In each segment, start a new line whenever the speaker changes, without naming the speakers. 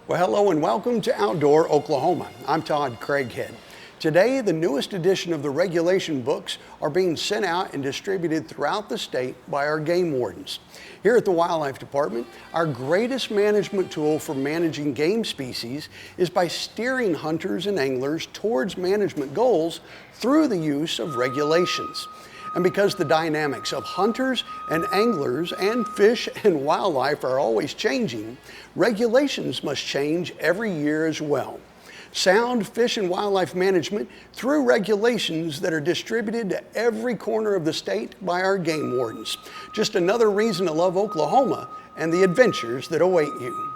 Well, hello and welcome to Outdoor Oklahoma. I'm Todd Craighead. Today, the newest edition of the regulation books are being sent out and distributed throughout the state by our game wardens. Here at the Wildlife Department, our greatest management tool for managing game species is by steering hunters and anglers towards management goals through the use of regulations. And because the dynamics of hunters and anglers and fish and wildlife are always changing, regulations must change every year as well. Sound fish and wildlife management through regulations that are distributed to every corner of the state by our game wardens. Just another reason to love Oklahoma and the adventures that await you.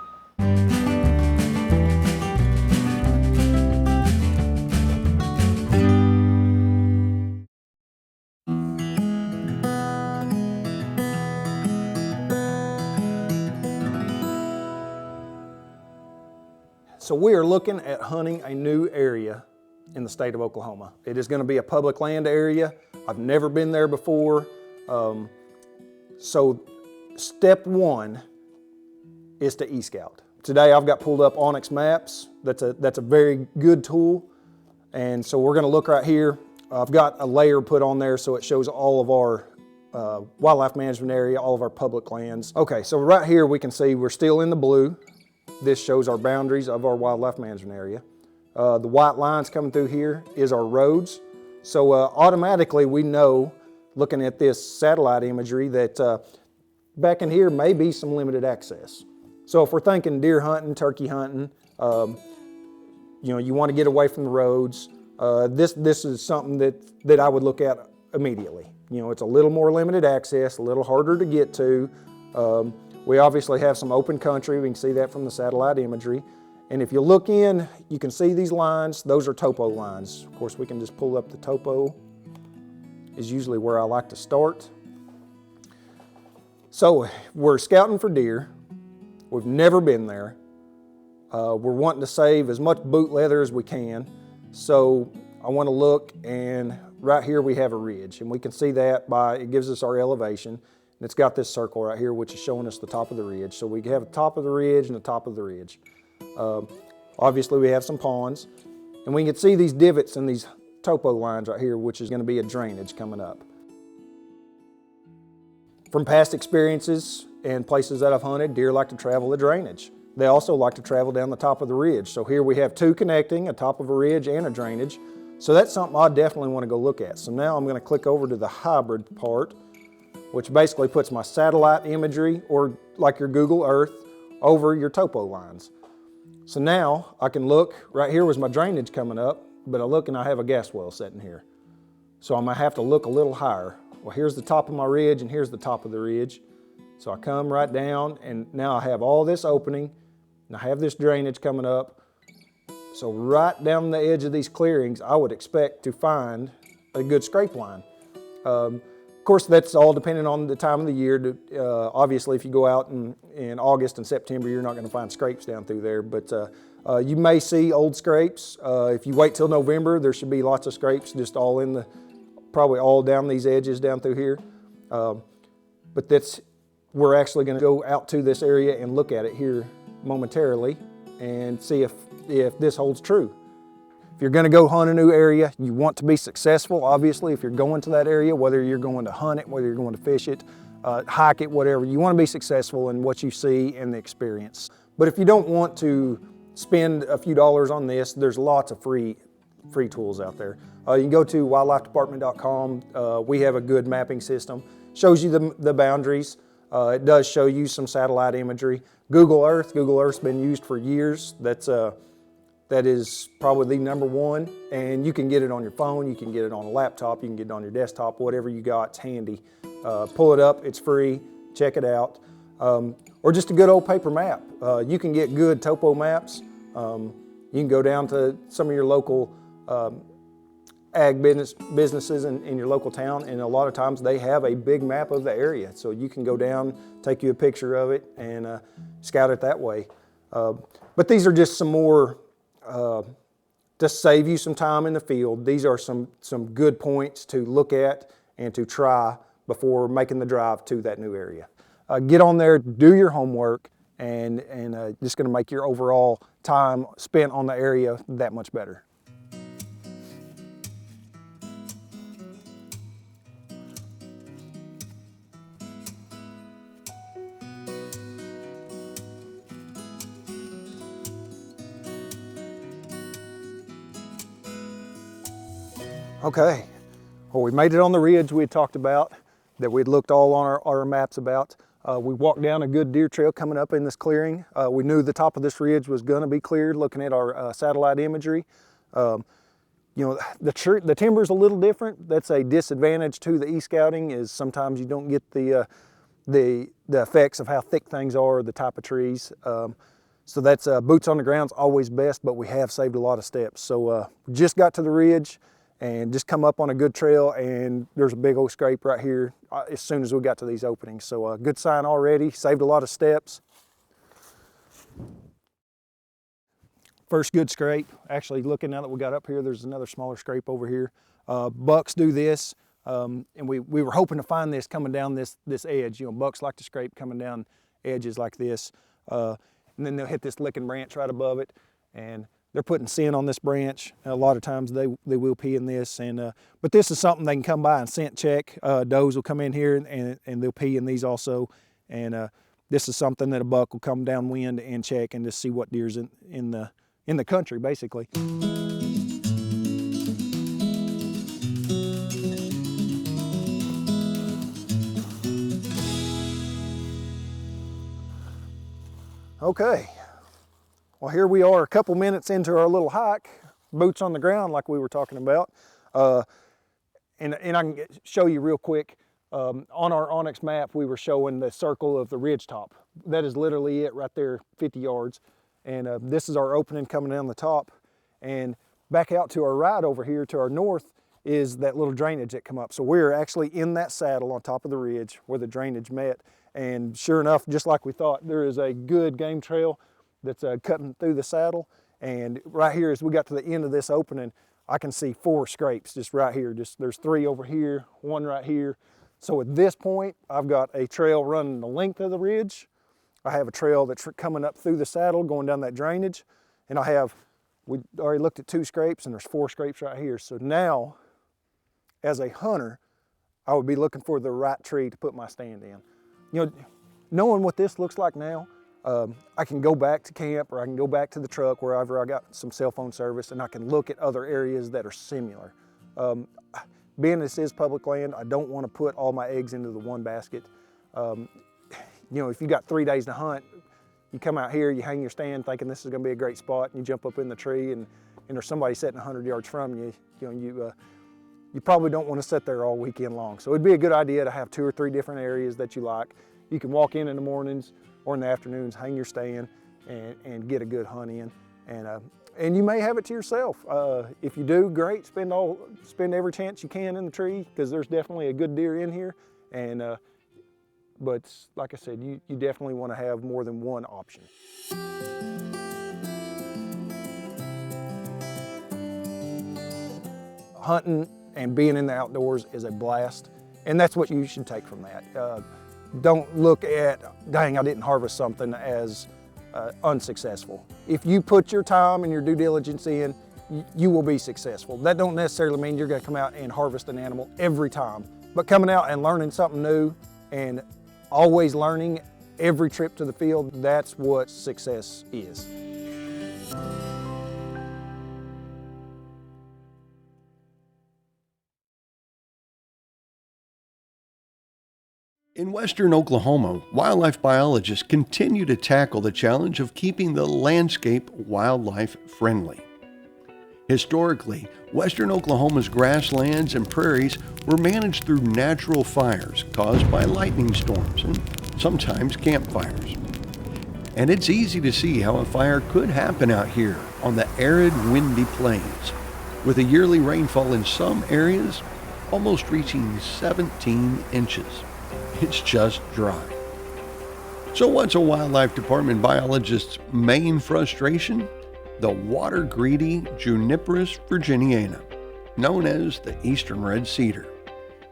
So we are looking at hunting a new area in the state of Oklahoma. It is going to be a public land area. I've never been there before. So step one is to eScout. Today I've got pulled up Onyx Maps. That's a very good tool. And so we're going to look right here. I've got a layer put on there so it shows all of our wildlife management area, all of our public lands. Okay, so right here we can see we're still in the blue. This shows our boundaries of our wildlife management area. The white lines coming through here is our roads. So automatically we know, looking at this satellite imagery, that back in here may be some limited access. So if we're thinking deer hunting, turkey hunting, you want to get away from the roads, this is something that I would look at immediately. It's a little more limited access, a little harder to get to. We obviously have some open country. We can see that from the satellite imagery. And if you look in, you can see these lines. Those are topo lines. Of course, we can just pull up the topo. Is usually where I like to start. So we're scouting for deer. We've never been there. We're wanting to save as much boot leather as we can. So I want to look, and right here we have a ridge. And we can see that it gives us our elevation. And it's got this circle right here, which is showing us the top of the ridge. So we have the top of the ridge and the top of the ridge. Obviously, we have some ponds. And we can see these divots and these topo lines right here, which is going to be a drainage coming up. From past experiences and places that I've hunted, deer like to travel the drainage. They also like to travel down the top of the ridge. So here we have two connecting, a top of a ridge and a drainage. So that's something I definitely want to go look at. So now I'm going to click over to the hybrid part, which basically puts my satellite imagery, or like your Google Earth, over your topo lines. So now I can look, right here was my drainage coming up, but I look and I have a gas well sitting here. So I'm gonna have to look a little higher. Well, here's the top of my ridge and here's the top of the ridge. So I come right down and now I have all this opening and I have this drainage coming up. So right down the edge of these clearings, I would expect to find a good scrape line. Of course, that's all depending on the time of the year. Obviously, if you go out in August and September, you're not going to find scrapes down through there. But you may see old scrapes. If you wait till November, there should be lots of scrapes just probably all down these edges down through here. But we're actually going to go out to this area and look at it here momentarily and see if this holds true. If you're going to go hunt a new area, you want to be successful, obviously, if you're going to that area, whether you're going to hunt it, whether you're going to fish it, hike it, whatever. You want to be successful in what you see and the experience. But if you don't want to spend a few dollars on this, there's lots of free tools out there. You can go to wildlifedepartment.com. We have a good mapping system. Shows you the boundaries. It does show you some satellite imagery. Google Earth's been used for years. That is probably the number one, and you can get it on your phone, you can get it on a laptop, you can get it on your desktop, whatever you got, it's handy. Pull it up, it's free, check it out. Or just a good old paper map. You can get good topo maps. You can go down to some of your local ag businesses in your local town, and a lot of times they have a big map of the area. So you can go down, take you a picture of it, and scout it that way. But these are just some more to save you some time in the field. These are some good points to look at and to try before making the drive to that new area. Get on there, do your homework, and just going to make your overall time spent on the area that much better. Okay, well, we made it on the ridge we had talked about, that we'd looked all on our maps about. We walked down a good deer trail coming up in this clearing. We knew the top of this ridge was going to be cleared looking at our satellite imagery. You know, the timber's a little different. That's a disadvantage to the e-scouting, is sometimes you don't get the effects of how thick things are, the type of trees. So that's boots on the ground's always best, but we have saved a lot of steps. So just got to the ridge and just come up on a good trail, and there's a big old scrape right here as soon as we got to these openings. So good sign already, saved a lot of steps. First good scrape. Actually, looking now that we got up here, there's another smaller scrape over here. Bucks do this, and we were hoping to find this coming down this edge. You know, bucks like to scrape coming down edges like this, and then they'll hit this licking branch right above it, and they're putting scent on this branch. A lot of times they will pee in this, and but this is something they can come by and scent check. Does will come in here and they'll pee in these also, and this is something that a buck will come downwind and check and just see what deer's in the country, basically. Okay. Well, here we are a couple minutes into our little hike, boots on the ground like we were talking about. And I can show you real quick, on our Onyx map, we were showing the circle of the ridge top. That is literally it right there, 50 yards. And this is our opening coming down the top. And back out to our right over here to our north is that little drainage that come up. So we're actually in that saddle on top of the ridge where the drainage met. And sure enough, just like we thought, there is a good game trail that's cutting through the saddle. And right here, as we got to the end of this opening, I can see 4 scrapes just right here. There's 3 over here, 1 right here. So at this point, I've got a trail running the length of the ridge. I have a trail that's coming up through the saddle, going down that drainage. And we already looked at 2 scrapes, and there's 4 scrapes right here. So now, as a hunter, I would be looking for the right tree to put my stand in. You know, knowing what this looks like now, I can go back to camp, or I can go back to the truck wherever I got some cell phone service, and I can look at other areas that are similar. Being this is public land, I don't want to put all my eggs into the one basket. You know, if you got 3 days to hunt, you come out here, you hang your stand thinking this is going to be a great spot, and you jump up in the tree, and there's somebody sitting 100 yards from you. You probably don't want to sit there all weekend long. So it'd be a good idea to have 2 or 3 different areas that you like. You can walk in the mornings or in the afternoons, hang your stand, and get a good hunt in. And you may have it to yourself. If you do, great. Spend every chance you can in the tree, because there's definitely a good deer in here. But like I said, you definitely want to have more than one option. Hunting and being in the outdoors is a blast, and that's what you should take from that. Don't look at, dang, I didn't harvest something, as unsuccessful. If you put your time and your due diligence in, you will be successful. That don't necessarily mean you're going to come out and harvest an animal every time, but coming out and learning something new and always learning every trip to the field, that's what success is.
In western Oklahoma, wildlife biologists continue to tackle the challenge of keeping the landscape wildlife friendly. Historically, western Oklahoma's grasslands and prairies were managed through natural fires caused by lightning storms and sometimes campfires. And it's easy to see how a fire could happen out here on the arid, windy plains, with a yearly rainfall in some areas almost reaching 17 inches. It's just dry. So what's a wildlife department biologist's main frustration? The water-greedy Juniperus virginiana, known as the eastern red cedar.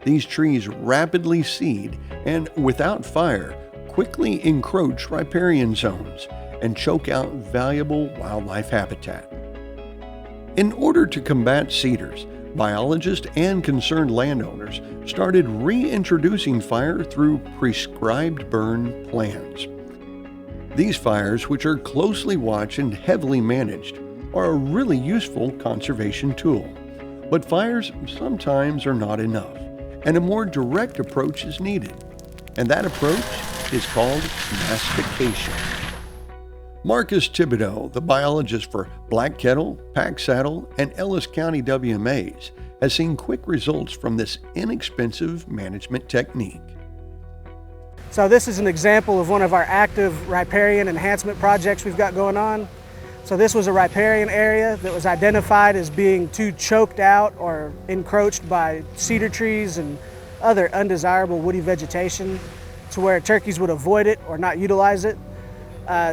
These trees rapidly seed and, without fire,
quickly encroach riparian zones and choke out valuable wildlife habitat. In order to combat cedars, biologists and concerned landowners started reintroducing fire through prescribed burn plans. These fires, which are closely watched and heavily managed, are a really useful conservation tool. But fires sometimes are not enough, and a more direct approach is needed. And that approach is called mastication. Marcus Thibodeau, the biologist for Black Kettle, Pack Saddle, and Ellis County WMAs, has seen quick results from this inexpensive management technique.
So this is an example of one of our active riparian enhancement projects we've got going on. So this was a riparian area that was identified as being too choked out or encroached by cedar trees and other undesirable woody vegetation to where turkeys would avoid it or not utilize it.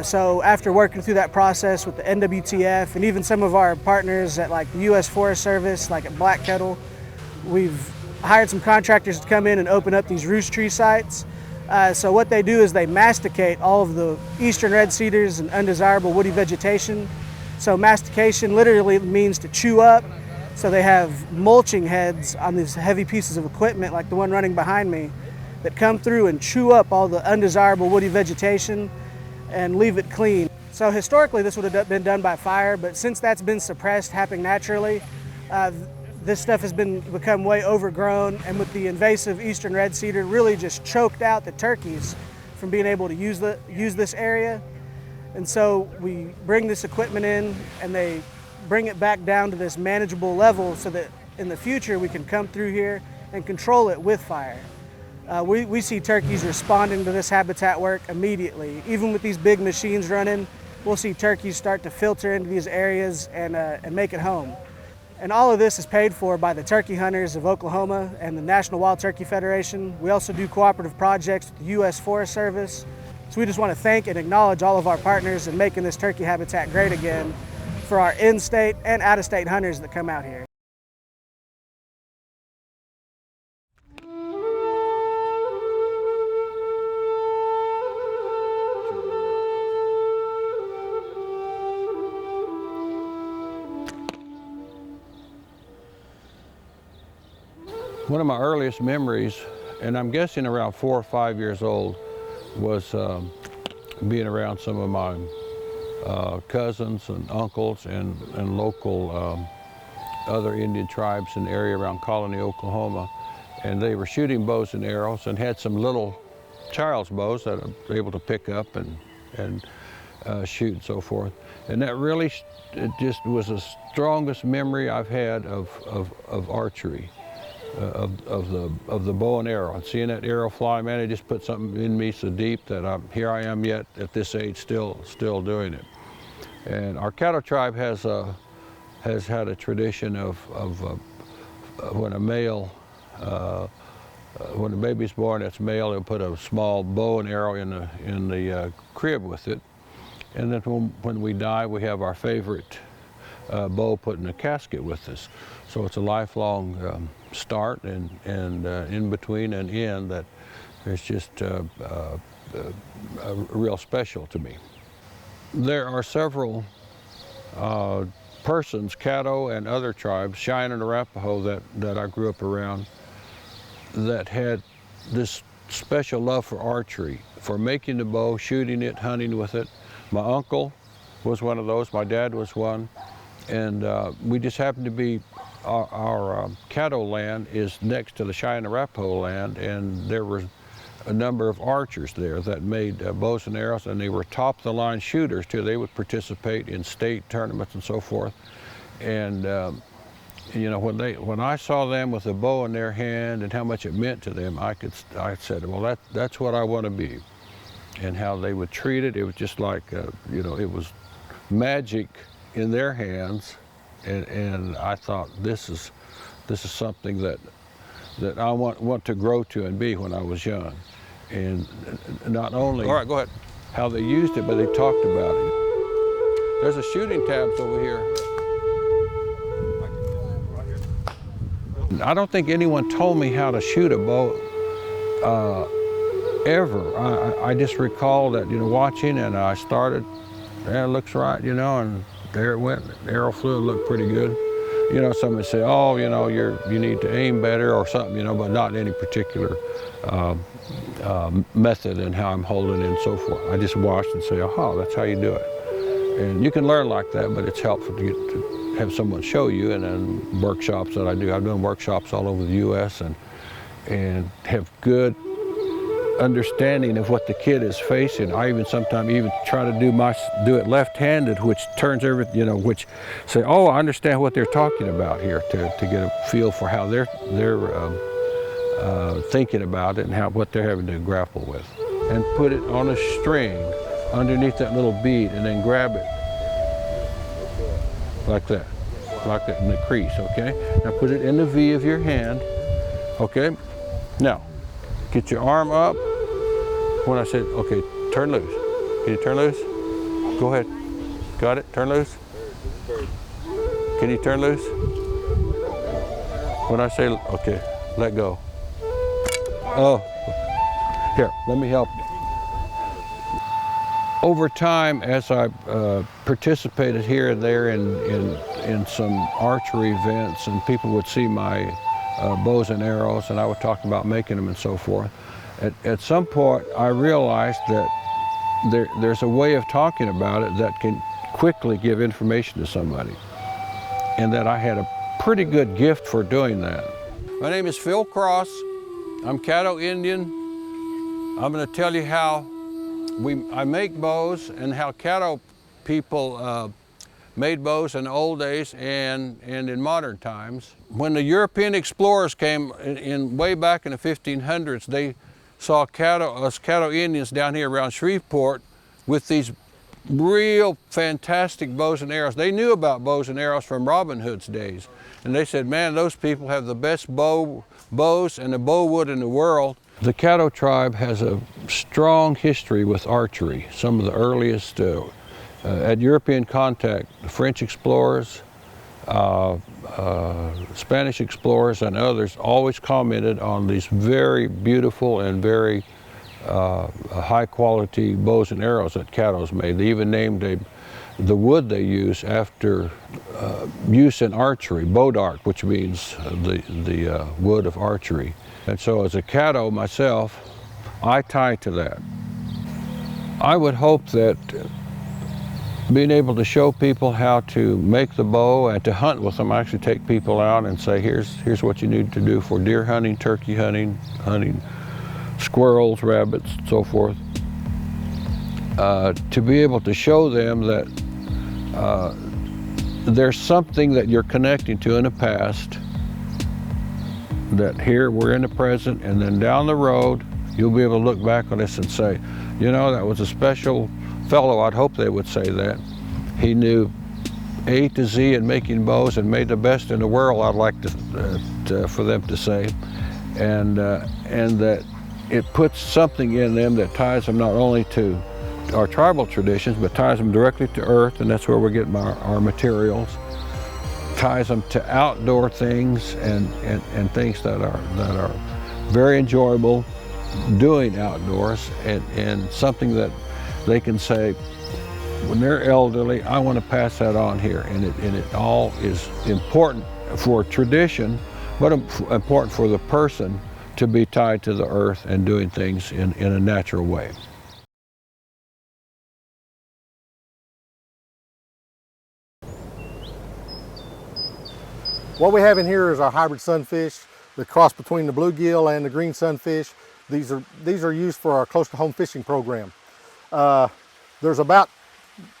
So after working through that process with the NWTF and even some of our partners at like the US Forest Service, like at Black Kettle, we've hired some contractors to come in and open up these roost tree sites. So what they do is they masticate all of the eastern red cedars and undesirable woody vegetation. So mastication literally means to chew up. So they have mulching heads on these heavy pieces of equipment like the one running behind me that come through and chew up all the undesirable woody vegetation and leave it clean. So historically this would have been done by fire, but since that's been suppressed, happening naturally, this stuff has become way overgrown, and with the invasive eastern red cedar really just choked out the turkeys from being able to use this area. And so we bring this equipment in and they bring it back down to this manageable level so that in the future we can come through here and control it with fire. We see turkeys responding to this habitat work immediately. Even with these big machines running, we'll see turkeys start to filter into these areas and make it home. And all of this is paid for by the turkey hunters of Oklahoma and the National Wild Turkey Federation. We also do cooperative projects with the US Forest Service. So we just want to thank and acknowledge all of our partners in making this turkey habitat great again for our in-state and out-of-state hunters that come out here.
One of my earliest memories, and I'm guessing around 4 or 5 years old, was being around some of my cousins and uncles and local other Indian tribes in the area around Colony, Oklahoma. And they were shooting bows and arrows and had some little child's bows that I was able to pick up and shoot and so forth. And that really, it just was the strongest memory I've had of archery. Of the bow and arrow, and seeing that arrow fly, man, it just put something in me so deep that here I am yet at this age still doing it. And our Caddo tribe has had a tradition of when a male, when a baby's born that's male, they'll put a small bow and arrow in the crib with it. And then when we die, we have our favorite bow put in a casket with us. So it's a lifelong start and in between and end that is just real special to me. There are several persons, Caddo and other tribes, Cheyenne and Arapaho that I grew up around, that had this special love for archery, for making the bow, shooting it, hunting with it. My uncle was one of those, my dad was one, and we just happened to be, our Caddo land is next to the Cheyenne Arapaho land, and there were a number of archers there that made bows and arrows, and they were top-of-the-line shooters too. They would participate in state tournaments and so forth. And you know, when I saw them with a bow in their hand and how much it meant to them, I said, well, that's what I want to be. And how they would treat it, it was just like, you know, it was magic in their hands. And I thought, this is something that I want to grow to and be when I was young. And not only
all right, go ahead,
how they used it, but they talked about it. There's a shooting tabs over here. I don't think anyone told me how to shoot a bow ever. I just recall that, you know, watching, and I started, yeah, it looks right, you know, and there it went. The arrow flew, looked pretty good. You know, somebody say, oh, you know, you need to aim better or something, you know, but not any particular method in how I'm holding it and so forth. I just watched and say, oh, that's how you do it. And you can learn like that, but it's helpful to have someone show you. And then workshops that I do, I've done workshops all over the U.S. and have good understanding of what the kid is facing. I even sometimes try to do it left-handed, which turns everything, you know, which say, oh, I understand what they're talking about here, to get a feel for how they're thinking about it and what they're having to grapple with. And put it on a string underneath that little bead, and then grab it like that in the crease, okay? Now put it in the V of your hand, okay? Now, get your arm up. When I said, okay, turn loose. Can you turn loose? Go ahead. Got it? Turn loose? Can you turn loose? When I say, okay, let go. Oh, here, let me help you. Over time, as I participated here and there in some archery events, and people would see my bows and arrows, and I would talk about making them and so forth. At some point, I realized that there's a way of talking about it that can quickly give information to somebody, and that I had a pretty good gift for doing that. My name is Phil Cross. I'm Caddo Indian. I'm going to tell you how I make bows and how Caddo people made bows in the old days and in modern times. When the European explorers came way back in the 1500s, they saw us Caddo Indians down here around Shreveport with these real fantastic bows and arrows. They knew about bows and arrows from Robin Hood's days. And they said, man, those people have the best bows and the bow wood in the world. The Caddo tribe has a strong history with archery. Some of the earliest, at European contact, the French explorers, Spanish explorers and others always commented on these very beautiful and very high quality bows and arrows that Caddos made. They even named the wood they use after use in archery, bodark, which means the wood of archery. And so as a Caddo myself, I tie to that. I would hope that being able to show people how to make the bow and to hunt with them, I actually take people out and say, here's what you need to do for deer hunting, turkey hunting, squirrels, rabbits, and so forth. To be able to show them that there's something that you're connecting to in the past, that here we're in the present, and then down the road, you'll be able to look back on this and say, you know, that was a special fellow. I'd hope they would say that. He knew A to Z in making bows and made the best in the world, I'd like for them to say. And that it puts something in them that ties them not only to our tribal traditions, but ties them directly to earth, and that's where we're getting our materials. Ties them to outdoor things and things that are very enjoyable doing outdoors, and something that they can say, when they're elderly, I want to pass that on here. And it all is important for tradition, but important for the person to be tied to the earth and doing things in a natural way.
What we have in here is our hybrid sunfish, the cross between the bluegill and the green sunfish. These are used for our close to home fishing program. There's about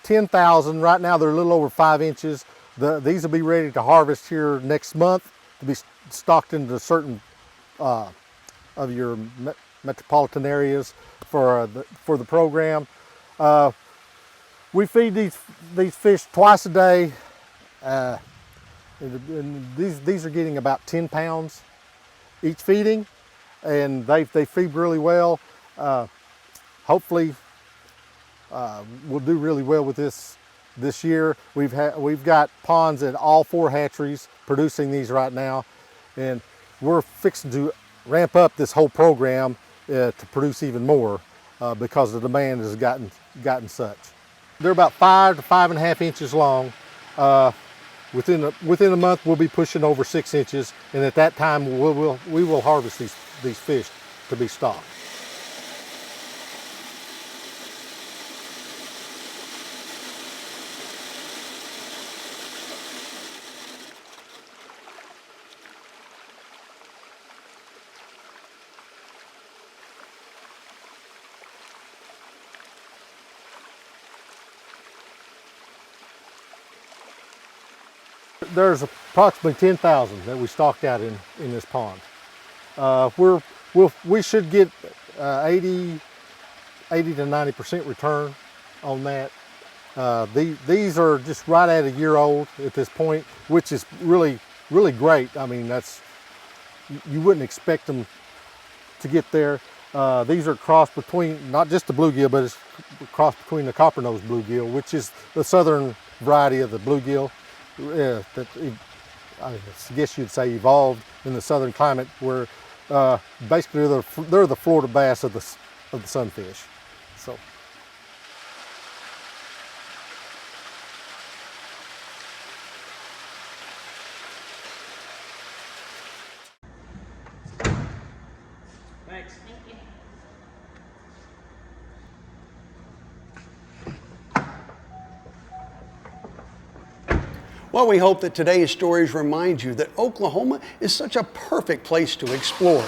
10,000 right now. They're a little over 5 inches. These will be ready to harvest here next month to be stocked into certain of your metropolitan areas for the program. We feed these fish twice a day. And these are getting about 10 pounds each feeding, and they feed really well. Hopefully we'll do really well with this year. We've got ponds at all 4 hatcheries producing these right now, and we're fixing to ramp up this whole program to produce even more because the demand has gotten such. They're about 5 to 5.5 inches long. Within a month, we'll be pushing over 6 inches, and at that time, we will harvest these fish to be stocked. There's approximately 10,000 that we stocked out in this pond. We should get 80 to 90% return on that. These are just right at a year old at this point, which is really great. I mean, you wouldn't expect them to get there. These are crossed between not just the bluegill, but it's crossed between the copper-nosed bluegill, which is the southern variety of the bluegill. That I guess you'd say evolved in the southern climate, where basically they're the Florida bass of the sunfish. So.
Thanks. Thank you.
Well, we hope that today's stories remind you that Oklahoma is such a perfect place to explore.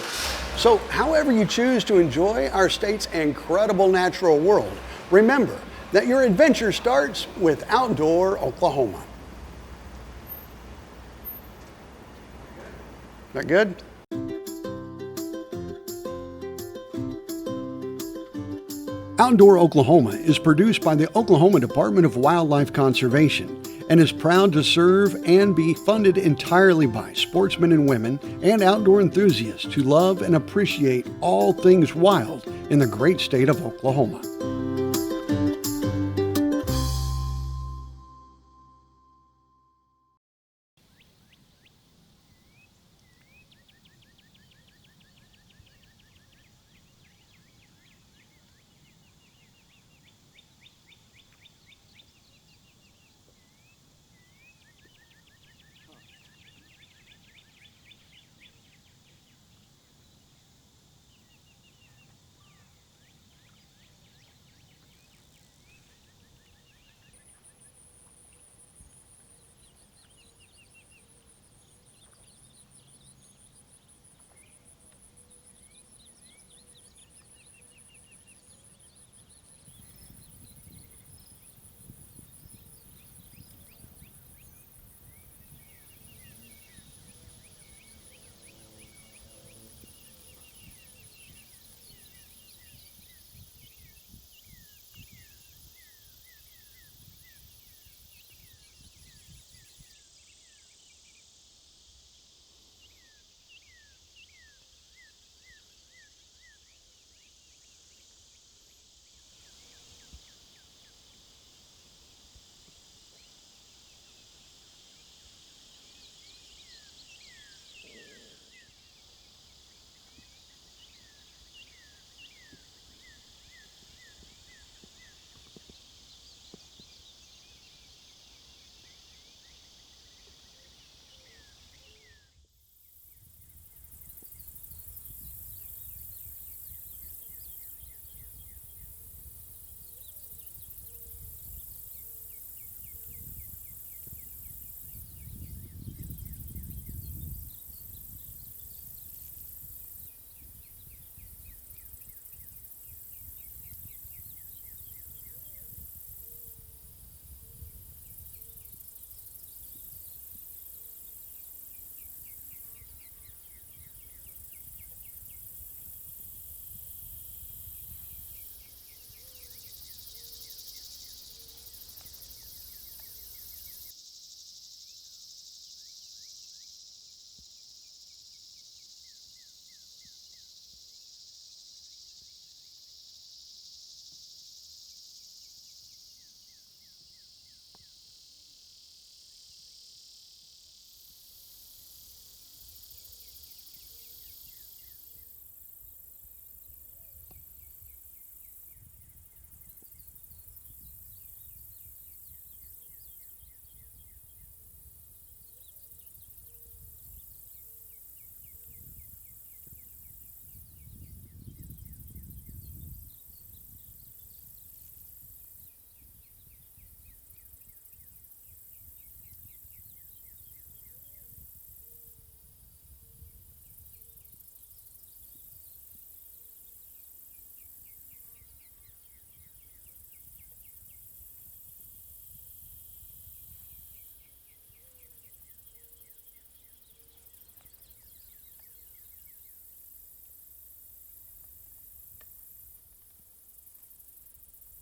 So, however you choose to enjoy our state's incredible natural world, remember that your adventure starts with Outdoor Oklahoma. That good? Outdoor Oklahoma is produced by the Oklahoma Department of Wildlife Conservation and is proud to serve and be funded entirely by sportsmen and women and outdoor enthusiasts who love and appreciate all things wild in the great state of Oklahoma.